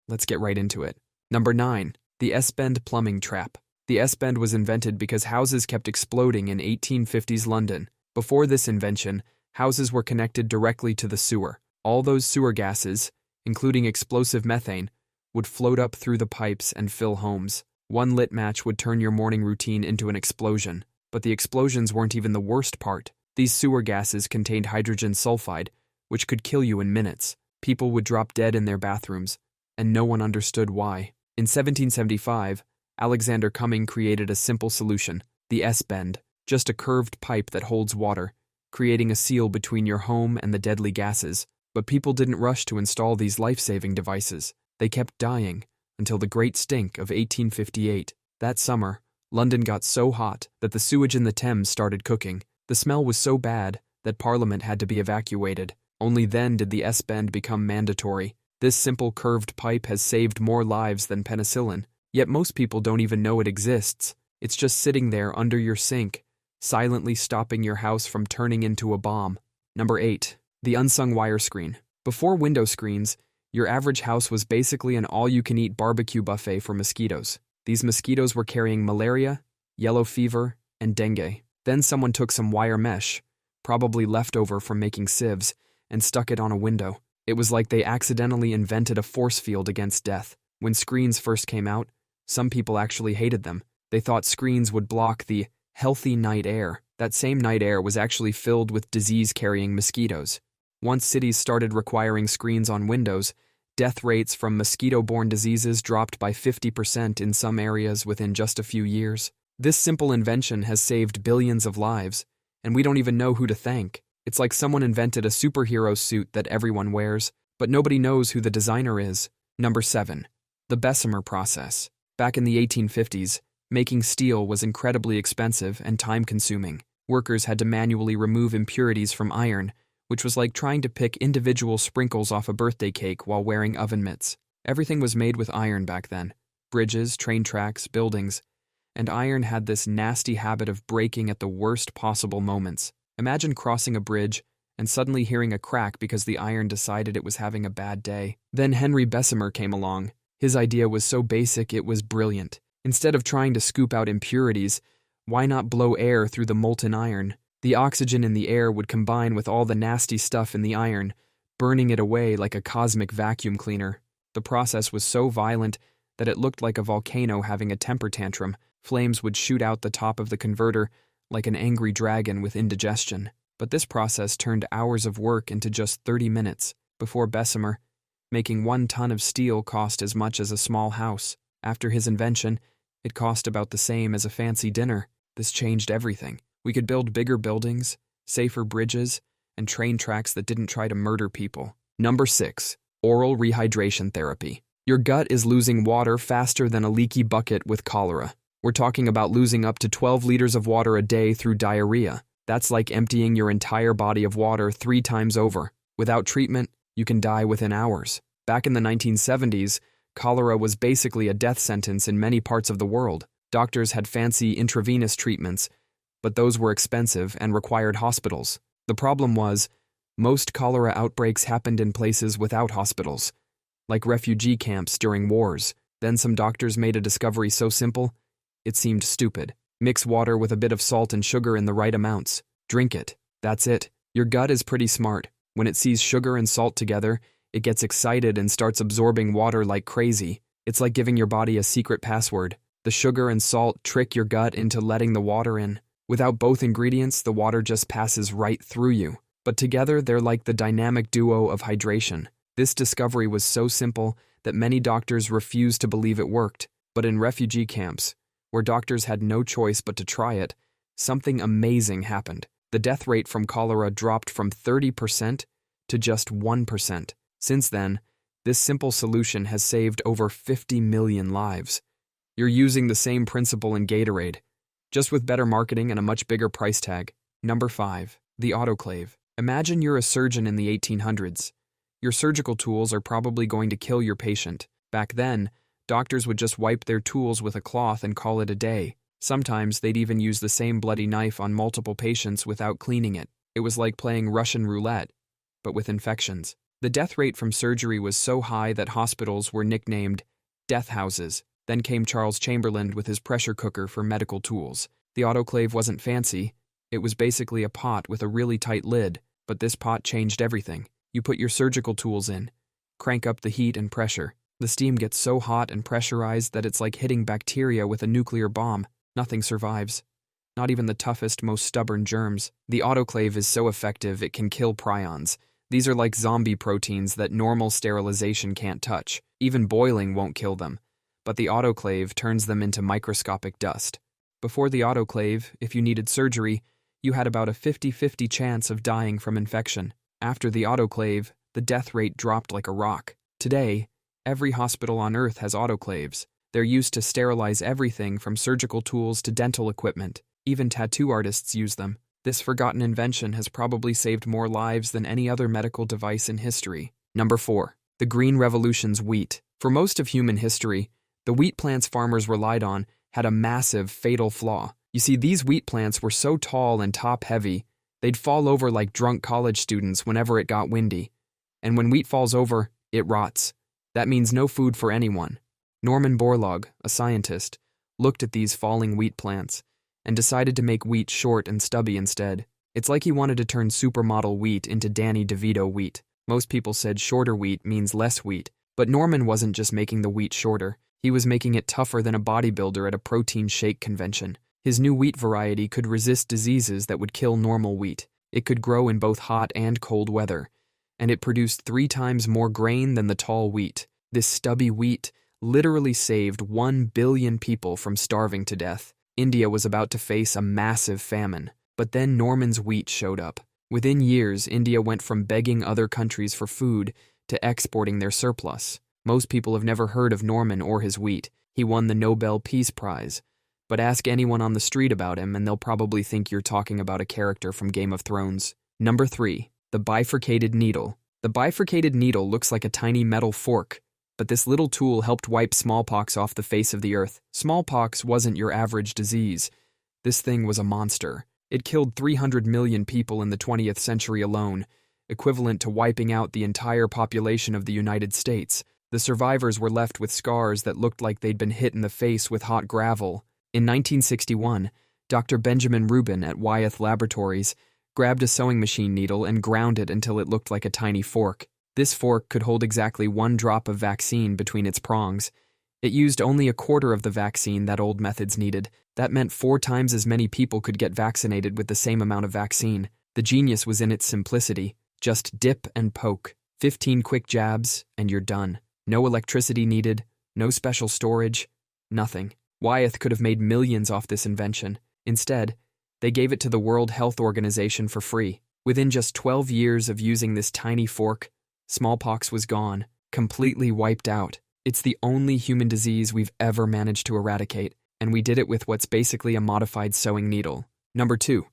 Let's get right into it. Number 9. The S-bend plumbing trap. The S-bend was invented because houses kept exploding in 1850s London. Before this invention, houses were connected directly to the sewer. All those sewer gases, including explosive methane, would float up through the pipes and fill homes. One lit match would turn your morning routine into an explosion. But the explosions weren't even the worst part. These sewer gases contained hydrogen sulfide, which could kill you in minutes. People would drop dead in their bathrooms, and no one understood why. In 1775, Alexander Cumming created a simple solution, the S-bend, just a curved pipe that holds water, creating a seal between your home and the deadly gases. But people didn't rush to install these life-saving devices. They kept dying until the Great Stink of 1858. That summer, London got so hot that the sewage in the Thames started cooking. The smell was so bad that Parliament had to be evacuated. Only then did the S-bend become mandatory. This simple curved pipe has saved more lives than penicillin, yet most people don't even know it exists. It's just sitting there under your sink, silently stopping your house from turning into a bomb. Number 8. The unsung wire screen. Before window screens, your average house was basically an all-you-can-eat barbecue buffet for mosquitoes. These mosquitoes were carrying malaria, yellow fever, and dengue. Then someone took some wire mesh, probably leftover from making sieves, and stuck it on a window. It was like they accidentally invented a force field against death. When screens first came out, some people actually hated them. They thought screens would block the healthy night air. That same night air was actually filled with disease-carrying mosquitoes. Once cities started requiring screens on windows, death rates from mosquito-borne diseases dropped by 50% in some areas within just a few years. This simple invention has saved billions of lives, and we don't even know who to thank. It's like someone invented a superhero suit that everyone wears, but nobody knows who the designer is. Number 7. The Bessemer Process. Back in the 1850s, making steel was incredibly expensive and time-consuming. Workers had to manually remove impurities from iron, which was like trying to pick individual sprinkles off a birthday cake while wearing oven mitts. Everything was made with iron back then. Bridges, train tracks, buildings. And iron had this nasty habit of breaking at the worst possible moments. Imagine crossing a bridge and suddenly hearing a crack because the iron decided it was having a bad day. Then Henry Bessemer came along. His idea was so basic it was brilliant. Instead of trying to scoop out impurities, why not blow air through the molten iron? The oxygen in the air would combine with all the nasty stuff in the iron, burning it away like a cosmic vacuum cleaner. The process was so violent that it looked like a volcano having a temper tantrum. Flames would shoot out the top of the converter like an angry dragon with indigestion. But this process turned hours of work into just 30 minutes. Before Bessemer, making 1 ton of steel cost as much as a small house. After his invention, it cost about the same as a fancy dinner. This changed everything. We could build bigger buildings, safer bridges, and train tracks that didn't try to murder people. Number 6. Oral rehydration therapy. Your gut is losing water faster than a leaky bucket with cholera. We're talking about losing up to 12 liters of water a day through diarrhea. That's like emptying your entire body of water 3 times over. Without treatment, you can die within hours. Back in the 1970s, cholera was basically a death sentence in many parts of the world. Doctors had fancy intravenous treatments, but those were expensive and required hospitals. The problem was, most cholera outbreaks happened in places without hospitals, like refugee camps during wars. Then some doctors made a discovery so simple, it seemed stupid. Mix water with a bit of salt and sugar in the right amounts. Drink it. That's it. Your gut is pretty smart. When it sees sugar and salt together, it gets excited and starts absorbing water like crazy. It's like giving your body a secret password. The sugar and salt trick your gut into letting the water in. Without both ingredients, the water just passes right through you. But together, they're like the dynamic duo of hydration. This discovery was so simple that many doctors refused to believe it worked. But in refugee camps, where doctors had no choice but to try it, something amazing happened. The death rate from cholera dropped from 30% to just 1%. Since then, this simple solution has saved over 50 million lives. You're using the same principle in Gatorade, just with better marketing and a much bigger price tag. Number 5. The Autoclave. Imagine you're a surgeon in the 1800s. Your surgical tools are probably going to kill your patient. Back then, doctors would just wipe their tools with a cloth and call it a day. Sometimes they'd even use the same bloody knife on multiple patients without cleaning it. It was like playing Russian roulette, but with infections. The death rate from surgery was so high that hospitals were nicknamed death houses. Then came Charles Chamberlain with his pressure cooker for medical tools. The autoclave wasn't fancy. It was basically a pot with a really tight lid, but this pot changed everything. You put your surgical tools in, crank up the heat and pressure. The steam gets so hot and pressurized that it's like hitting bacteria with a nuclear bomb. Nothing survives. Not even the toughest, most stubborn germs. The autoclave is so effective it can kill prions. These are like zombie proteins that normal sterilization can't touch. Even boiling won't kill them. But the autoclave turns them into microscopic dust. Before the autoclave, if you needed surgery, you had about a 50-50 chance of dying from infection. After the autoclave, the death rate dropped like a rock. Today, every hospital on Earth has autoclaves. They're used to sterilize everything from surgical tools to dental equipment. Even tattoo artists use them. This forgotten invention has probably saved more lives than any other medical device in history. Number 4. The Green Revolution's wheat. For most of human history, the wheat plants farmers relied on had a massive, fatal flaw. You see, these wheat plants were so tall and top-heavy, they'd fall over like drunk college students whenever it got windy. And when wheat falls over, it rots. That means no food for anyone. Norman Borlaug, a scientist, looked at these falling wheat plants and decided to make wheat short and stubby instead. It's like he wanted to turn supermodel wheat into Danny DeVito wheat. Most people said shorter wheat means less wheat, but Norman wasn't just making the wheat shorter. He was making it tougher than a bodybuilder at a protein shake convention. His new wheat variety could resist diseases that would kill normal wheat. It could grow in both hot and cold weather, and it produced 3 times more grain than the tall wheat. This stubby wheat literally saved 1 billion people from starving to death. India was about to face a massive famine, but then Norman's wheat showed up. Within years, India went from begging other countries for food to exporting their surplus. Most people have never heard of Norman or his wheat. He won the Nobel Peace Prize. But ask anyone on the street about him and they'll probably think you're talking about a character from Game of Thrones. Number 3. The Bifurcated Needle. The bifurcated needle looks like a tiny metal fork, but this little tool helped wipe smallpox off the face of the earth. Smallpox wasn't your average disease. This thing was a monster. It killed 300 million people in the 20th century alone, equivalent to wiping out the entire population of the United States. The survivors were left with scars that looked like they'd been hit in the face with hot gravel. In 1961, Dr. Benjamin Rubin at Wyeth Laboratories grabbed a sewing machine needle and ground it until it looked like a tiny fork. This fork could hold exactly 1 drop of vaccine between its prongs. It used only a quarter of the vaccine that old methods needed. That meant 4 times as many people could get vaccinated with the same amount of vaccine. The genius was in its simplicity. Just dip and poke. 15 quick jabs, and you're done. No electricity needed, no special storage, nothing. Wyeth could have made millions off this invention. Instead, they gave it to the World Health Organization for free. Within just 12 years of using this tiny fork, smallpox was gone, completely wiped out. It's the only human disease we've ever managed to eradicate, and we did it with what's basically a modified sewing needle. Number 2.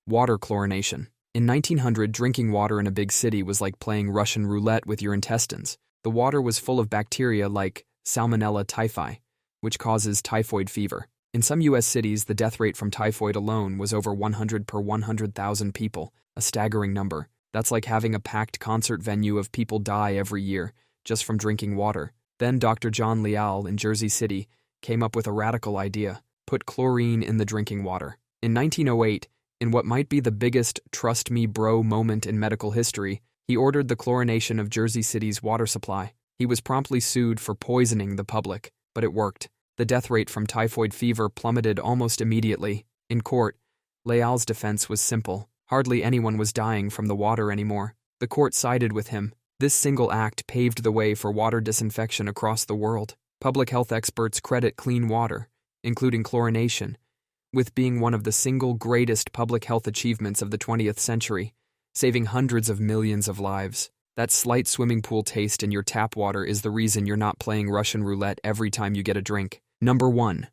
Water chlorination. In 1900, drinking water in a big city was like playing Russian roulette with your intestines. The water was full of bacteria like Salmonella typhi, which causes typhoid fever. In some U.S. cities, the death rate from typhoid alone was over 100 per 100,000 people, a staggering number. That's like having a packed concert venue of people die every year just from drinking water. Then Dr. John Leal in Jersey City came up with a radical idea: put chlorine in the drinking water. In 1908, in what might be the biggest trust me bro moment in medical history, he ordered the chlorination of Jersey City's water supply. He was promptly sued for poisoning the public, but it worked. The death rate from typhoid fever plummeted almost immediately. In court, Leal's defense was simple. Hardly anyone was dying from the water anymore. The court sided with him. This single act paved the way for water disinfection across the world. Public health experts credit clean water, including chlorination, with being one of the single greatest public health achievements of the 20th century, saving hundreds of millions of lives. That slight swimming pool taste in your tap water is the reason you're not playing Russian roulette every time you get a drink. Number 1.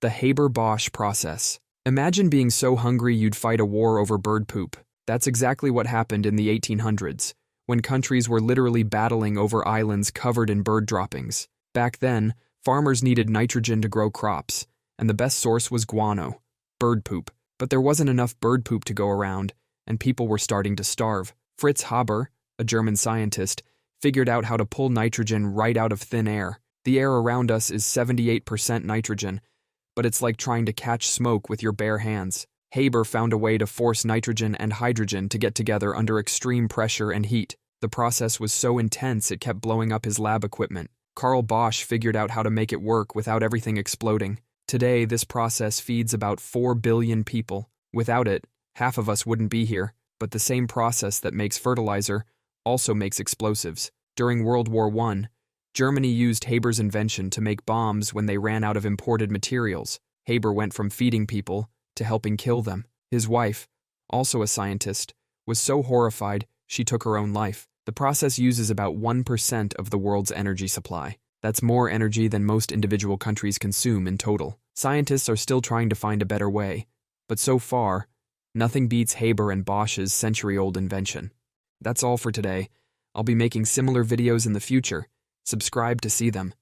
The Haber-Bosch Process. Imagine being so hungry you'd fight a war over bird poop. That's exactly what happened in the 1800s, when countries were literally battling over islands covered in bird droppings. Back then, farmers needed nitrogen to grow crops, and the best source was guano, bird poop. But there wasn't enough bird poop to go around, and people were starting to starve. Fritz Haber, a German scientist, figured out how to pull nitrogen right out of thin air. The air around us is 78% nitrogen, but it's like trying to catch smoke with your bare hands. Haber found a way to force nitrogen and hydrogen to get together under extreme pressure and heat. The process was so intense it kept blowing up his lab equipment. Carl Bosch figured out how to make it work without everything exploding. Today, this process feeds about 4 billion people. Without it, half of us wouldn't be here, but the same process that makes fertilizer also makes explosives. During World War I, Germany used Haber's invention to make bombs when they ran out of imported materials. Haber went from feeding people to helping kill them. His wife, also a scientist, was so horrified she took her own life. The process uses about 1% of the world's energy supply. That's more energy than most individual countries consume in total. Scientists are still trying to find a better way, but so far, nothing beats Haber and Bosch's century-old invention. That's all for today. I'll be making similar videos in the future. Subscribe to see them.